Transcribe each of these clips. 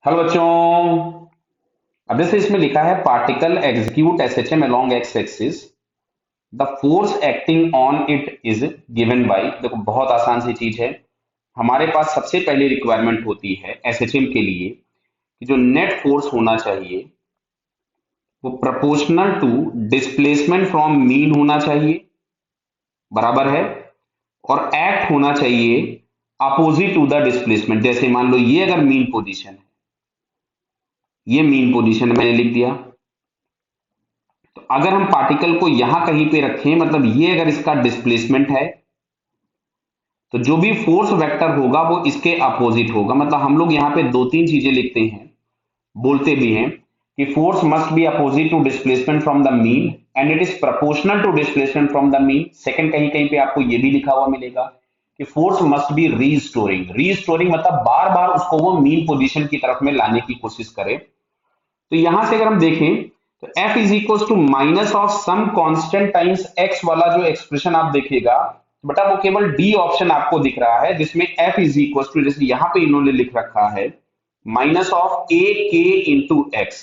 Hello बच्चों। अब जैसे इसमें लिखा है particle execute SHM along x axis, the force acting on it is given by. देखो बहुत आसान सी चीज है। हमारे पास सबसे पहली रिक्वायरमेंट होती है एसएचएम के लिए कि जो नेट फोर्स होना चाहिए वो proportional to displacement from mean होना चाहिए, बराबर है। और एक्ट होना चाहिए अपोजिट टू द डिस्प्लेसमेंट। जैसे मान लो ये अगर मीन पोजीशन है, ये मीन पोजीशन मैंने लिख दिया, तो अगर हम पार्टिकल को यहां कहीं पे रखें, मतलब ये अगर इसका डिस्प्लेसमेंट है, तो जो भी फोर्स वेक्टर होगा वो इसके अपोजिट होगा। मतलब हम लोग यहाँ पे दो तीन चीजें लिखते हैं, बोलते भी हैं कि force must be opposite to displacement from the mean and it is proportional to displacement from the mean. Second, कहीं कहीं पे आपको ये भी लिखा हुआ मिलेगा कि force must B restoring. Restoring मतलब बार बार उसको वो मीन पोजीशन की तरफ में लाने की कोशिश करे। तो यहां से अगर हम देखें तो F is equal to minus of some constant times x वाला जो एक्सप्रेशन आप देखिएगा, तो बेटा वो केवल डी ऑप्शन आपको दिख रहा है जिसमें F इज इक्वल टू, जैसे यहां पे इन्होंने लिख रखा है, माइनस ऑफ ए के इंटू एक्स।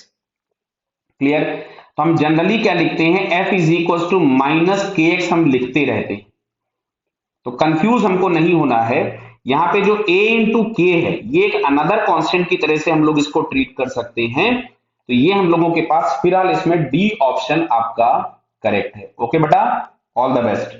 क्लियर। तो हम जनरली क्या लिखते हैं, F is equal to minus के एक्स हम लिखते रहते हैं। तो कंफ्यूज हमको नहीं होना है। यहां पे जो a इंटू के है ये एक अनदर कांस्टेंट की तरह से हम लोग इसको ट्रीट कर सकते हैं। तो ये हम लोगों के पास फिलहाल इसमें डी ऑप्शन आपका करेक्ट है। ओके बेटा, ऑल द बेस्ट।